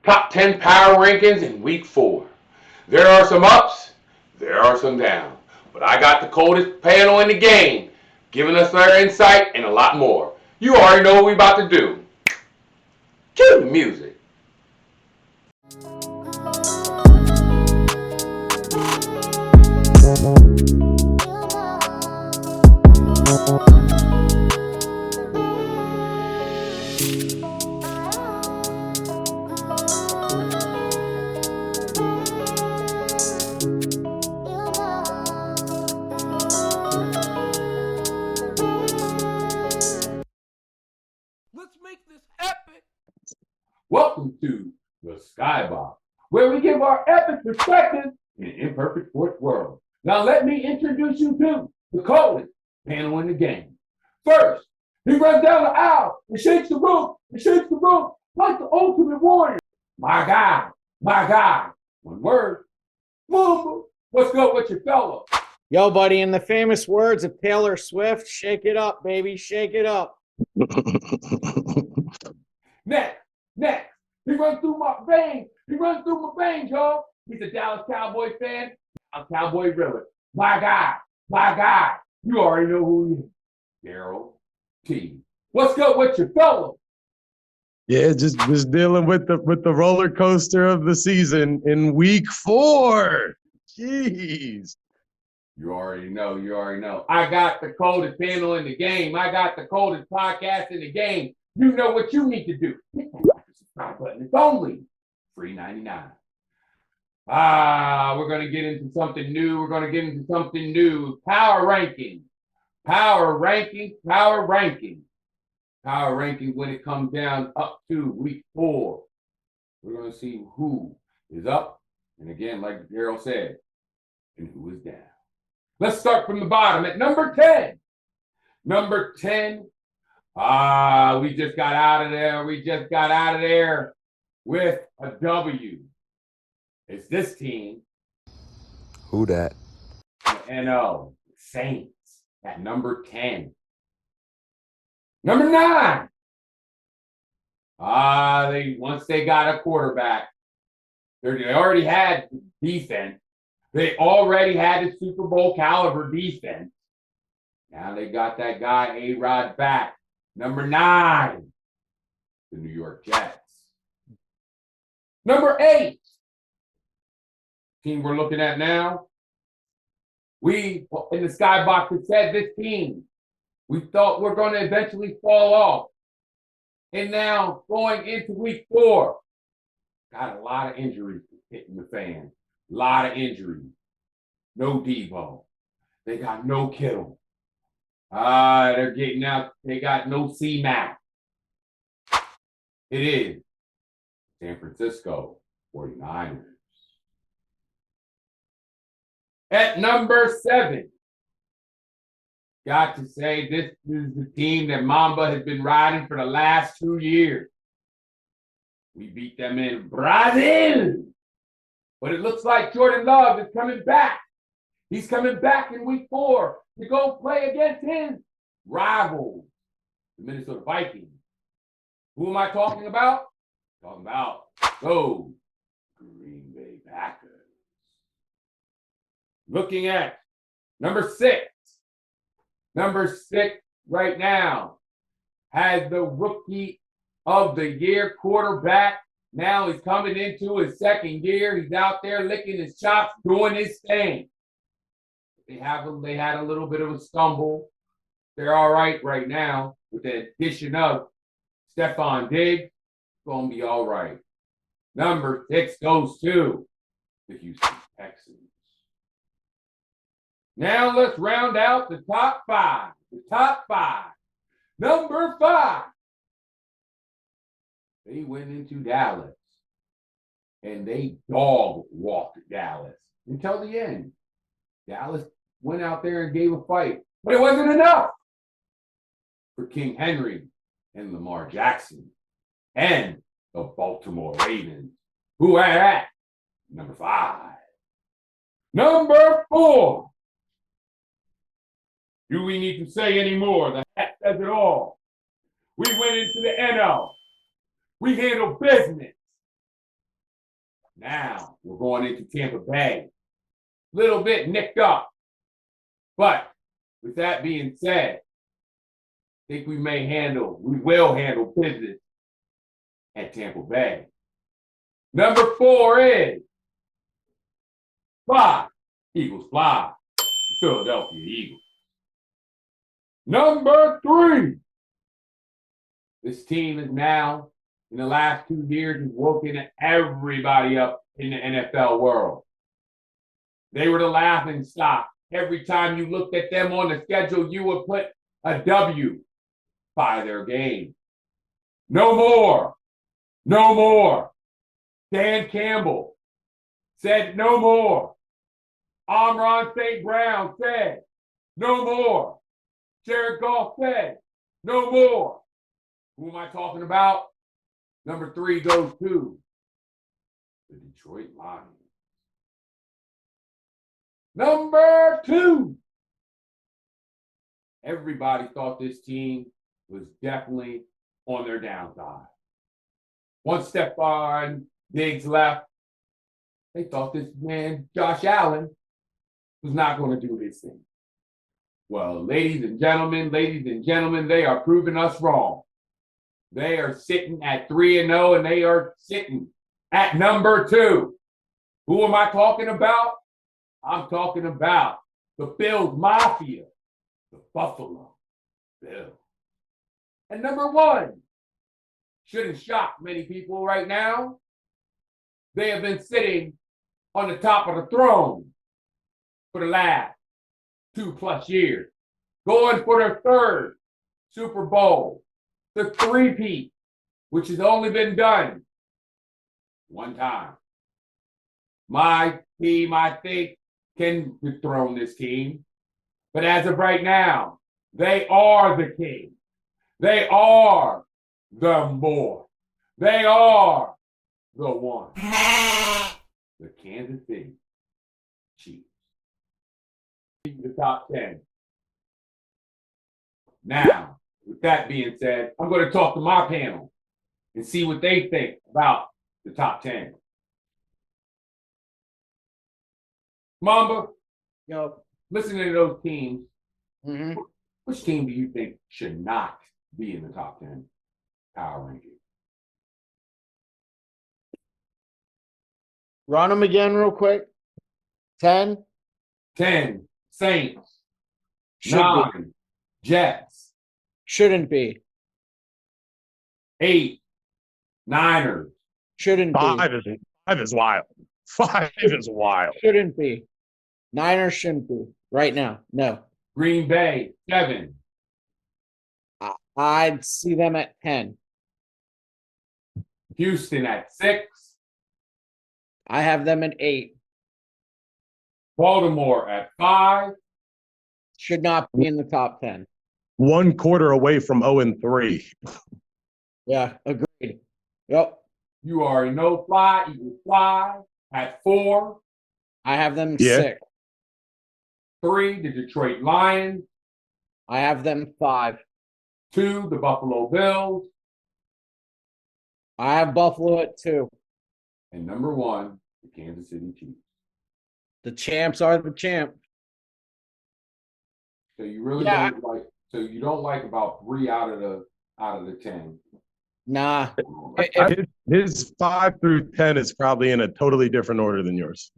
Top 10 power rankings in week 4. There are some ups, there are some downs. But I got the coldest panel in the game, giving us their insight and a lot more. You already know what we're about to do. Cue the music. Let's make this epic. Welcome to the Skybox, where we give our epic perspective in an imperfect sports world. Now let me introduce you to the coldest panel in the game. First, he runs down the aisle and shakes the room like the ultimate warrior. My guy. One word, Mamba. What's good with your fellow? Yo, buddy, in the famous words of Taylor Swift, shake it up, baby, shake it up. Next, he runs through my veins, y'all. He's a Dallas Cowboy fan, a Cowboy realist. My guy. You already know who he is. Daryl T. What's good with your fellow? Yeah, just dealing with the roller coaster of the season in week 4. Jeez. You already know. I got the coldest panel in the game. I got the coldest podcast in the game. You know what you need to do. Hit that like subscribe button. It's only $3.99. We're going to get into something new. Power ranking. Power ranking when it comes down up to week 4. We're going to see who is up. And again, like Daryl said, and who is down. Let's start from the bottom at number 10. Number 10. We just got out of there with a W. It's this team. Who that? The NO Saints at number 10. Number 9. Once they got a quarterback, they already had defense. They already had a Super Bowl caliber defense. Now they got that guy A-Rod back. Number 9, the New York Jets. Number 8, team we're looking at now. We, in the Skybox, have said this team, we thought we're going to eventually fall off. And now, going into week 4, got a lot of injuries hitting the fan. A lot of injuries. No Debo. They got no Kittle. They're getting out. They got no C-Mac. It is San Francisco 49ers. At number 7, got to say this is the team that Mamba has been riding for the last 2 years. We beat them in Brazil. But it looks like Jordan Love is coming back. He's coming back in week 4 to go play against his rivals, the Minnesota Vikings. Who am I talking about? Talking about those Green Bay Packers. Looking at number 6. Number 6 right now has the Rookie of the Year quarterback. Now he's coming into his second year. He's out there licking his chops, doing his thing. They had a little bit of a stumble. They're all right now with the addition of Stephon Diggs. It's going to be all right. Number 6 goes to the Houston Texans. Now let's round out the top 5. Number 5. They went into Dallas, and they dog walked Dallas until the end. Dallas went out there and gave a fight, but it wasn't enough for King Henry and Lamar Jackson and the Baltimore Ravens, who are at number 5. Number 4. Do we need to say any more? The hat says it all. We went into the NL. We handled business. Now we're going into Tampa Bay. Little bit nicked up. But with that being said, I think we will handle business at Tampa Bay. Number 4 is Fly. Eagles fly. Philadelphia Eagles. Number 3. This team is now, in the last 2 years, has woken everybody up in the NFL world. They were the laughing stock. Every time you looked at them on the schedule, you would put a W by their game. No more. No more. Dan Campbell said no more. Amon St. Brown said no more. Jared Goff said no more. Who am I talking about? Number 3 goes to the Detroit Lions. Number 2. Everybody thought this team was definitely on their downside. Once Stephon Diggs left, they thought this man, Josh Allen, was not going to do this thing. Well, ladies and gentlemen, they are proving us wrong. They are sitting at 3-0, and they are sitting at number 2. Who am I talking about? I'm talking about the Bills Mafia, the Buffalo Bills. And number 1, shouldn't shock many people right now. They have been sitting on the top of the throne for the last 2+ years, going for their 3rd Super Bowl, the 3-peat, which has only been done one time. My team, I think, can dethrone this team. But as of right now, they are the king. They are the more. They are the one. The Kansas City Chiefs. The top 10. Now, with that being said, I'm going to talk to my panel and see what they think about the top 10. Mamba, Yo. listening to those teams, Mm-hmm. which team do you think should not be in the top 10 power ranking? Run them again real quick. 10. 10, Saints. Should 9, be. Jets. Shouldn't be. 8, Niners. Shouldn't be. 5 is wild. 5 is wild. Shouldn't be. Niners shouldn't be. Right now. No. Green Bay, 7. I'd see them at 10. Houston at 6. I have them at 8. Baltimore at 5. Should not be in the top 10. 1 quarter away from 0-3. Yeah, agreed. Yep. You already know fly, Eagles fly at 4. I have them Yeah. 6. 3, the Detroit Lions. I have them 5. 2, the Buffalo Bills. I have Buffalo at 2. And number 1, the Kansas City Chiefs. The champs are the champ. So you really Yeah. don't like. So you don't like about 3 out of the 10. Nah. His 5 through 10 is probably in a totally different order than yours.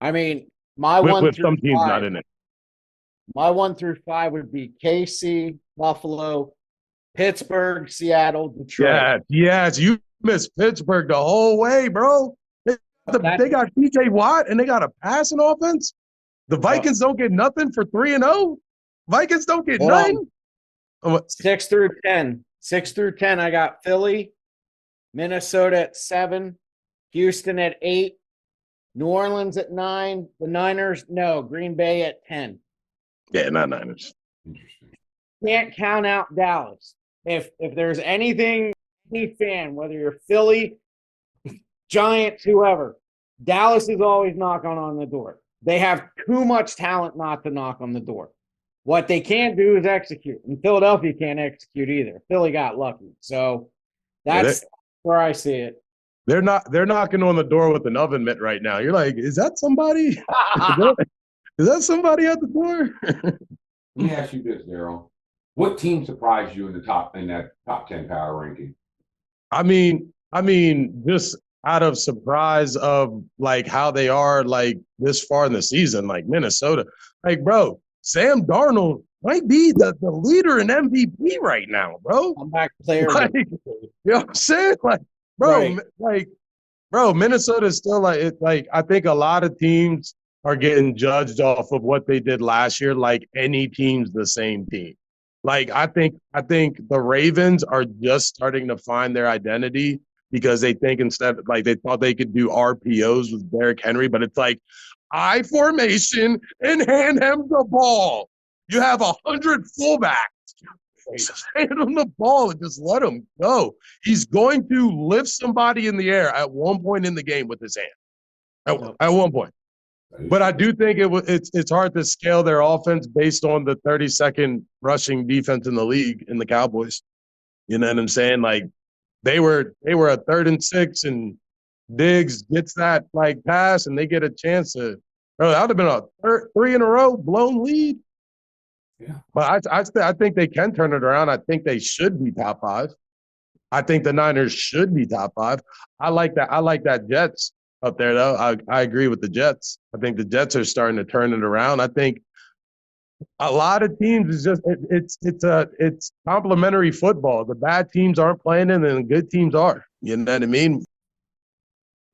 I mean, my With, 1 with through some teams 5. not in it. My 1 through 5 would be KC, Buffalo, Pittsburgh, Seattle, Detroit. Yes. You missed Pittsburgh the whole way, bro. They got TJ Watt and they got a passing offense. The Vikings don't get nothing for 3-0. Vikings don't get Hold nothing. 6 through 10. 6 through 10, I got Philly, Minnesota at 7, Houston at 8, New Orleans at 9, the Niners, no, Green Bay at 10. Yeah, not Niners. Interesting. Can't count out Dallas. If there's anything, any fan, whether you're Philly, Giants, whoever, Dallas is always knocking on the door. They have too much talent not to knock on the door. What they can't do is execute. And Philadelphia can't execute either. Philly got lucky. So that's where I see it. They're knocking on the door with an oven mitt right now. You're like, is that somebody? Is that somebody at the door? Let me ask you this, Daryl. What team surprised you in that top 10 power ranking? I mean, just out of surprise of like how they are like this far in the season, like Minnesota. Like, bro, Sam Darnold might be the leader in MVP right now, bro. I'm back player. Like, you know what I'm saying? Like, bro, Right. Minnesota is still like I think a lot of teams are getting judged off of what they did last year, like any team's the same team. Like I think the Ravens are just starting to find their identity because they think instead like they thought they could do RPOs with Derrick Henry, but it's like I formation and hand him the ball. You have 100 fullbacks. Just hand him the ball and just let him go. He's going to lift somebody in the air at one point in the game with his hand. At one point. But I do think it's hard to scale their offense based on the 32nd rushing defense in the league in the Cowboys. You know what I'm saying? Like they were a 3rd and 6 and Diggs gets that like pass and they get a chance to. Bro, that would have been a 3 in a row blown lead. Yeah. But I think they can turn it around. I think they should be top 5. I think the Niners should be top 5. I like that. I like that Jets up there, though. I agree with the Jets. I think the Jets are starting to turn it around. I think a lot of teams is just it's complementary football. The bad teams aren't playing it, and the good teams are. You know what I mean?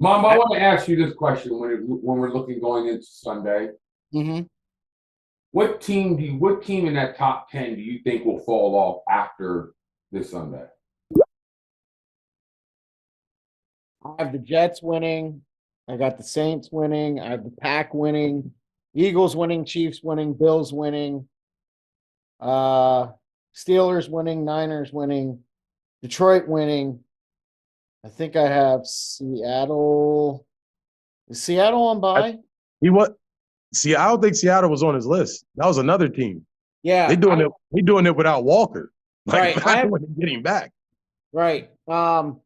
Mom, I want to ask you this question when we're looking going into Sunday. Mm-hmm. What team in that top 10 do you think will fall off after this Sunday? I have the Jets winning. I got the Saints winning. I have the Pack winning. Eagles winning. Chiefs winning. Bills winning. Steelers winning. Niners winning. Detroit winning. I think I have Seattle. Is Seattle on bye? See, I don't think Seattle was on his list. That was another team. Yeah. They doing it without Walker. Like, right. Getting back. Right. No,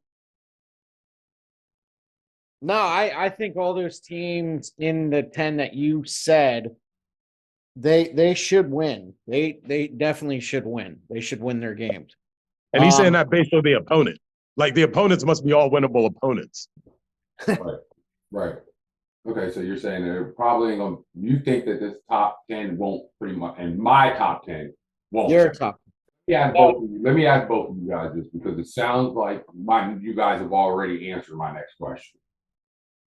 I think all those teams in the 10 that you said, they should win. They definitely should win. They should win their games. And he's saying that based on the opponent. Like the opponents must be all winnable opponents. Right. Okay, so you're saying they're probably going to – you think that this top 10 won't pretty much – and my top 10 won't. Your top. Let me ask both of you guys this because it sounds like you guys have already answered my next question.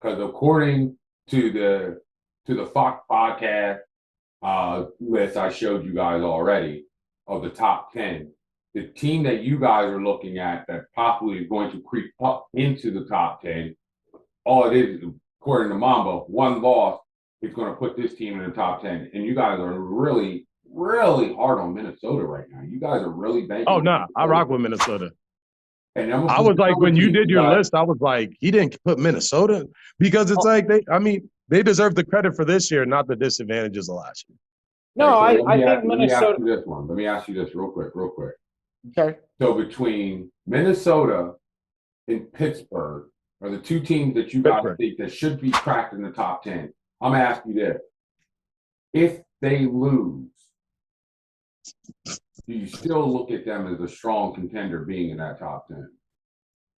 Because according to the Fox podcast list I showed you guys already of the top 10, the team that you guys are looking at that possibly is going to creep up into the top 10, all it is, according to Mamba, one loss is going to put this team in the top 10. And you guys are really, really hard on Minnesota right now. You guys are really banking. Oh, no, I rock with Minnesota. And I was like, when you did your list, I was like, he didn't put Minnesota because it's like they deserve the credit for this year, not the disadvantages of last year. No, I think Minnesota. Let me ask you this one. Let me ask you this real quick. Okay. So between Minnesota and Pittsburgh are the two teams that you guys think that should be cracked in the top 10. I'm going to ask you this. If they lose, do you still look at them as a strong contender being in that top 10?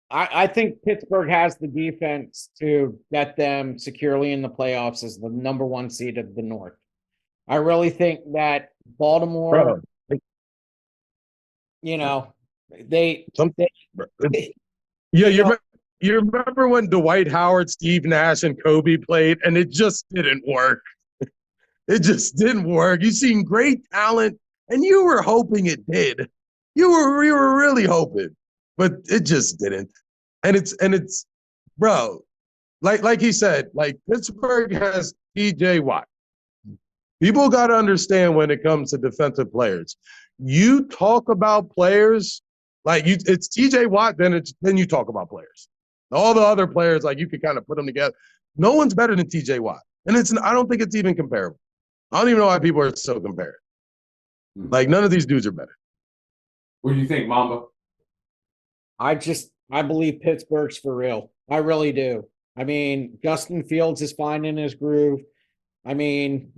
I think Pittsburgh has the defense to get them securely in the playoffs as the number 1 seed of the North. I really think that Baltimore, you remember when Dwight Howard, Steve Nash, and Kobe played, and it just didn't work. It just didn't work. You've seen great talent, and you were hoping it did. You were really hoping, but it just didn't. And it's, bro, like he said, like Pittsburgh has TJ Watt. People got to understand when it comes to defensive players. You talk about players like it's TJ Watt, then you talk about players. All the other players, like you could kind of put them together. No one's better than TJ Watt, and I don't think it's even comparable. I don't even know why people are so compared. Like none of these dudes are better. What do you think, Mamba? I believe Pittsburgh's for real. I really do. I mean, Justin Fields is finding his groove. I mean,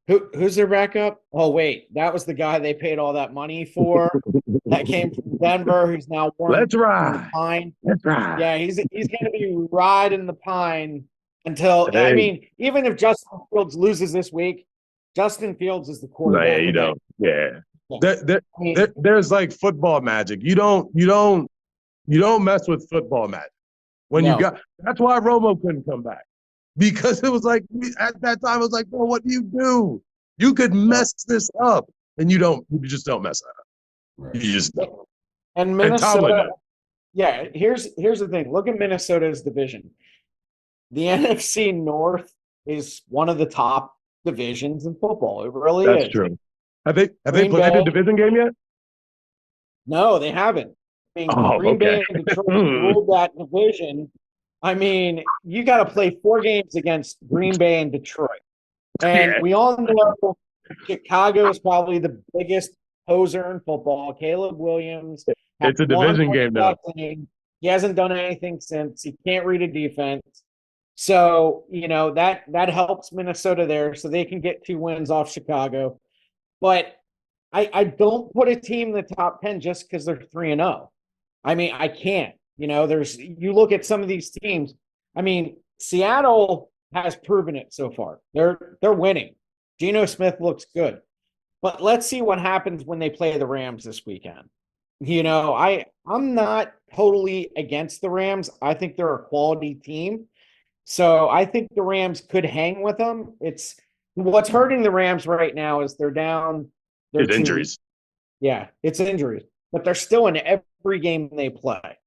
who's their backup? Oh, wait, that was the guy they paid all that money for. That came from Denver, who's now warming Let's in the ride. pine. Let's ride. Yeah, he's going to be riding the pine until. I Hey. mean, even if Justin Fields loses this week, Justin Fields is the No, quarterback. yeah, you of that. don't. Yeah. Yeah. I mean, There's like football magic. You don't mess with football magic. When you no. got that's why Romo couldn't come back. Because it was like at that time, it was like, bro, what do you do? You could mess this up. And you just don't mess that up. Right. You just don't. And And Tomlin Minnesota. does. Yeah, here's the thing. Look at Minnesota's division. The NFC North is one of the top divisions in football. It really That's is. true. Have they Green played Bay- a division game yet? No, they haven't. I mean, Oh, Green okay. Bay and Detroit ruled that division. I mean, you got to play 4 games against Green Bay and Detroit. And Yeah. we all know Chicago is probably the biggest poser in football. Caleb Williams. It's a had one division game now. game. He hasn't done anything since. He can't read a defense. So, that helps Minnesota there so they can get 2 wins off Chicago. But I don't put a team in the top 10 just because they're 3-0. I mean, I can't. You look at some of these teams. I mean, Seattle has proven it so far. They're winning. Geno Smith looks good. But let's see what happens when they play the Rams this weekend. I'm not totally against the Rams. I think they're a quality team. So I think the Rams could hang with them. It's what's hurting the Rams right now is they're down. It's injuries. Yeah, it's injuries. But they're still in every game they play.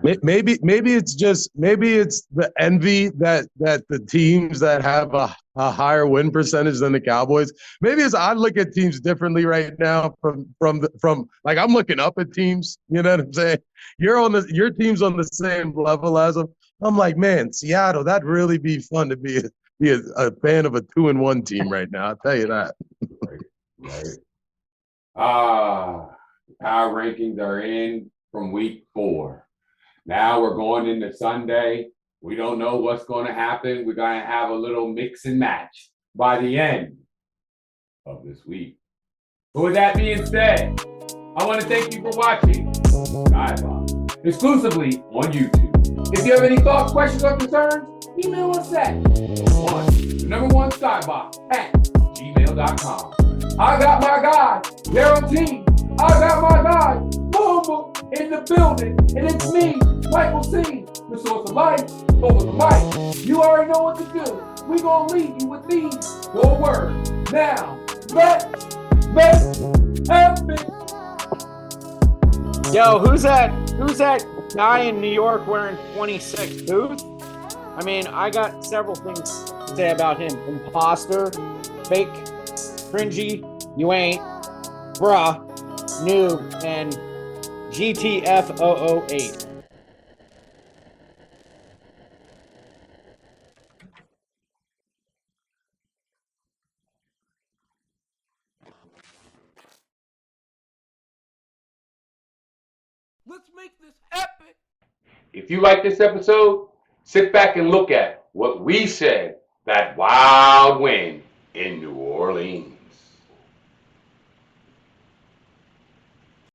Maybe it's the envy that the teams that have a higher win percentage than the Cowboys. Maybe I look at teams differently right now from like I'm looking up at teams. You know what I'm saying? Your team's on the same level as them. I'm like, man, Seattle, that'd really be fun to be a fan of a 2-1 team right now. I'll tell you that. Right. Power rankings are in from week 4. Now we're going into Sunday. We don't know what's going to happen. We're going to have a little mix and match by the end of this week. But with that being said, I want to thank you for watching Skybox exclusively on YouTube. If you have any thoughts, questions, or concerns, email us at skybox@gmail.com. I got my guy, Geraldine. I got my guy, Boom, in the building. And it's me, Michael C., the source of life, over the mic. You already know what to do. We're going to leave you with these 4 words. Now, let's have it. Yo, who's that guy in New York wearing 26 Booth? I mean, I got several things to say about him. Imposter, fake, cringy, you ain't, bruh, noob, and GTF008. Let's make this epic. If you like this episode, sit back and look at what we said that wild win in New Orleans.